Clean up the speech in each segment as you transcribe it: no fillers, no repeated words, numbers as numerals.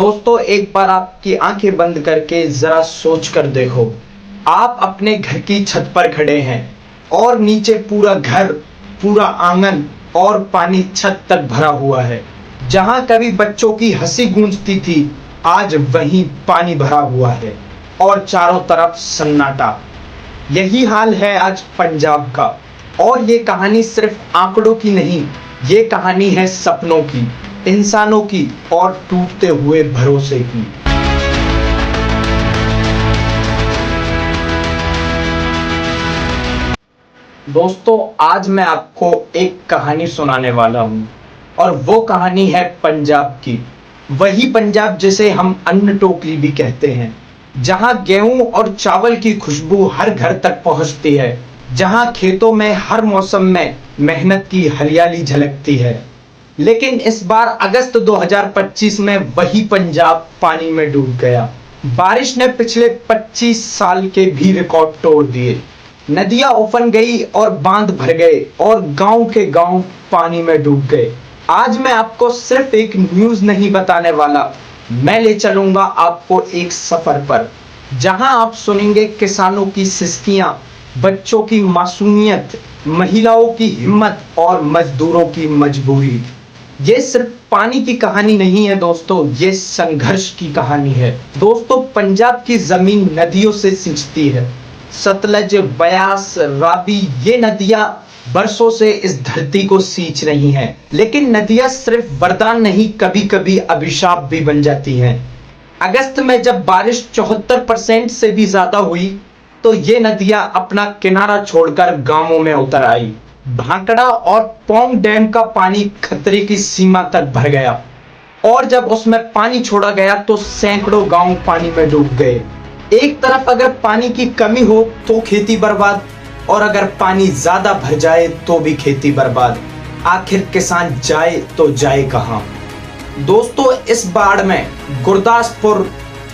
दोस्तों, एक बार आपकी आंखें बंद करके जरा सोच कर देखो। आप अपने घर की छत पर खड़े हैं और नीचे पूरा घर, पूरा आंगन और पानी छत तक भरा हुआ है। जहां कभी बच्चों की हंसी गूंजती थी, आज वहीं पानी भरा हुआ है और चारों तरफ सन्नाटा। यही हाल है आज पंजाब का। और ये कहानी सिर्फ आंकड़ों की नहीं, ये कहानी है सपनों की, इंसानों की और टूटते हुए भरोसे की। दोस्तों, आज मैं आपको एक कहानी सुनाने वाला हूं और वो कहानी है पंजाब की। वही पंजाब जिसे हम अन्न टोकरी भी कहते हैं, जहां गेहूं और चावल की खुशबू हर घर तक पहुंचती है, जहां खेतों में हर मौसम में मेहनत की हरियाली झलकती है। लेकिन इस बार अगस्त 2025 में वही पंजाब पानी में डूब गया। बारिश ने पिछले 25 साल के भी रिकॉर्ड तोड़ दिए। नदियां उफन गई और बांध भर गए और गांव के गांव पानी में डूब गए। आज मैं आपको सिर्फ एक न्यूज़ नहीं बताने वाला, मैं ले चलूंगा आपको एक सफर पर, जहां आप सुनेंगे किसानों की सिस्कियां, बच्चों की मासूमियत, महिलाओं की हिम्मत और मजदूरों की मजबूरी। ये सिर्फ पानी की कहानी नहीं है दोस्तों, ये संघर्ष की कहानी है। दोस्तों, पंजाब की जमीन नदियों से सिंचती है। सतलज, ब्यास, रावी, ये नदियां बरसों से इस धरती को सींच रही हैं। लेकिन नदियां सिर्फ वरदान नहीं, कभी कभी अभिशाप भी बन जाती हैं। अगस्त में जब बारिश 74% से भी ज्यादा हुई, तो ये नदियां अपना किनारा छोड़कर गांवों में उतर आई। भांकड़ा और पौंग डैम का पानी खतरे की सीमा तक भर गया और जब उसमें पानी छोड़ा गया तो सैकड़ों गांव पानी में डूब गए। एक तरफ अगर पानी की कमी हो तो खेती बर्बाद, और अगर पानी ज्यादा भर जाए तो भी खेती बर्बाद। आखिर किसान जाए तो जाए कहां? दोस्तों, इस बाढ़ में गुरदासपुर,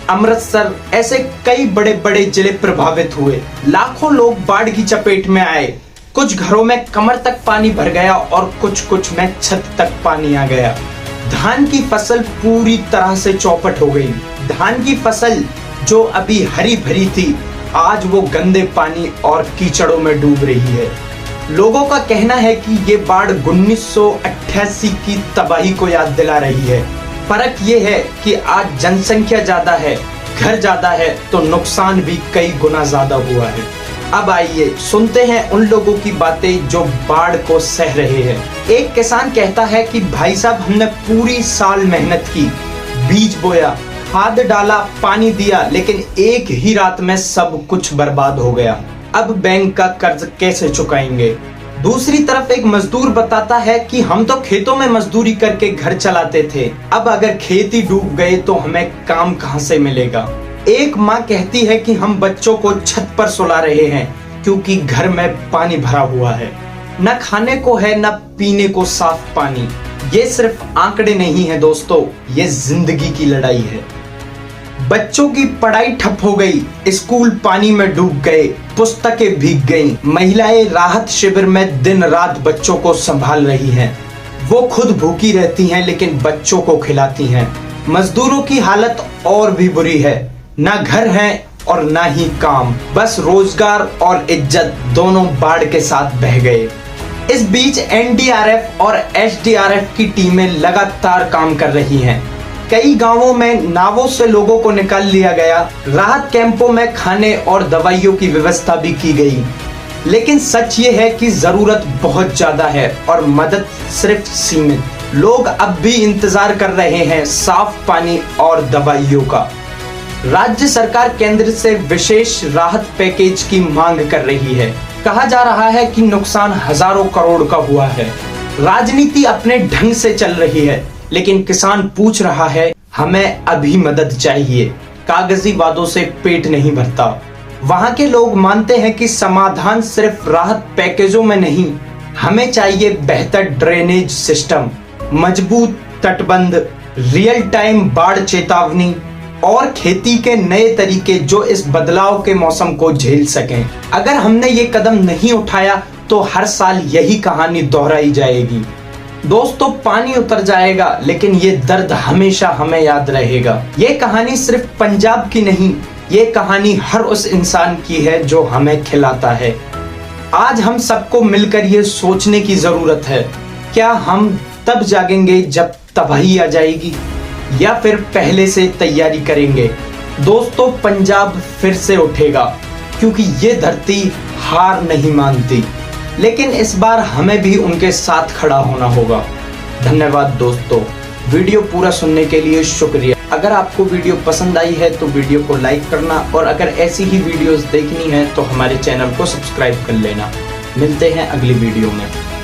अमृतसर, ऐसे कई बड़े बड़े जिले प्रभावित हुए। लाखों लोग बाढ़ की चपेट में आए। कुछ घरों में कमर तक पानी भर गया और कुछ में छत तक पानी आ गया। धान की फसल पूरी तरह से चौपट हो गई। धान की फसल जो अभी हरी भरी थी, आज वो गंदे पानी और कीचड़ों में डूब रही है। लोगों का कहना है कि ये बाढ़ 1988 की तबाही को याद दिला रही है। फर्क ये है कि आज जनसंख्या ज्यादा है, घर ज्यादा है, तो नुकसान भी कई गुना ज्यादा हुआ है। अब आइए सुनते हैं उन लोगों की बातें जो बाढ़ को सह रहे हैं। एक किसान कहता है कि भाई साहब, हमने पूरी साल मेहनत की, बीज बोया, खाद डाला, पानी दिया, लेकिन एक ही रात में सब कुछ बर्बाद हो गया। अब बैंक का कर्ज कैसे चुकाएंगे? दूसरी तरफ एक मजदूर बताता है कि हम तो खेतों में मजदूरी करके घर चलाते थे, अब अगर खेती डूब गए तो हमें काम कहां से मिलेगा? एक माँ कहती है कि हम बच्चों को छत पर सुला रहे हैं क्योंकि घर में पानी भरा हुआ है। न खाने को है, न पीने को साफ पानी। ये सिर्फ आंकड़े नहीं है दोस्तों, ये जिंदगी की लड़ाई है। बच्चों की पढ़ाई ठप हो गई, स्कूल पानी में डूब गए, पुस्तकें भीग गईं। महिलाएं राहत शिविर में दिन रात बच्चों को संभाल रही हैं। वो खुद भूखी रहती हैं लेकिन बच्चों को खिलाती हैं। मजदूरों की हालत और भी बुरी है, ना घर है और ना ही काम, बस रोजगार और इज्जत दोनों बाढ़ के साथ बह गए। इस बीच एनडीआरएफ और एसडीआरएफ की टीमें लगातार काम कर रही हैं। कई गांवों में नावों से लोगों को निकाल लिया गया। राहत कैंपों में खाने और दवाइयों की व्यवस्था भी की गई। लेकिन सच ये है कि जरूरत बहुत ज्यादा है और मदद सिर्फ सीमित। लोग अब भी इंतजार कर रहे हैं साफ पानी और दवाइयों का। राज्य सरकार केंद्र से विशेष राहत पैकेज की मांग कर रही है। कहा जा रहा है कि नुकसान हजारों करोड़ का हुआ है। राजनीति अपने ढंग से चल रही है, लेकिन किसान पूछ रहा है, हमें अभी मदद चाहिए। कागजी वादों से पेट नहीं भरता। वहां के लोग मानते हैं कि समाधान सिर्फ राहत पैकेजों में नहीं, हमें चाहिए बेहतर ड्रेनेज सिस्टम, मजबूत तटबंध, रियल टाइम बाढ़ चेतावनी और खेती के नए तरीके जो इस बदलाव के मौसम को झेल सकें। अगर हमने ये कदम नहीं उठाया तो हर साल यही कहानी दोहराई जाएगी। दोस्तों पानी उतर जाएगा लेकिन ये दर्द हमेशा हमें याद रहेगा। ये कहानी सिर्फ पंजाब की नहीं, ये कहानी हर उस इंसान की है जो हमें खिलाता है। आज हम सबको मिलकर ये सोचने की जरूरत है, क्या हम तब जागेंगे जब तबाही आ जाएगी या फिर पहले से तैयारी करेंगे। दोस्तों पंजाब फिर से उठेगा क्योंकि ये धरती हार नहीं मानती, लेकिन इस बार हमें भी उनके साथ खड़ा होना होगा। धन्यवाद दोस्तों, वीडियो पूरा सुनने के लिए शुक्रिया। अगर आपको वीडियो पसंद आई है तो वीडियो को लाइक करना और अगर ऐसी ही वीडियोस देखनी है तो हमारे चैनल को सब्सक्राइब कर लेना। मिलते हैं अगली वीडियो में।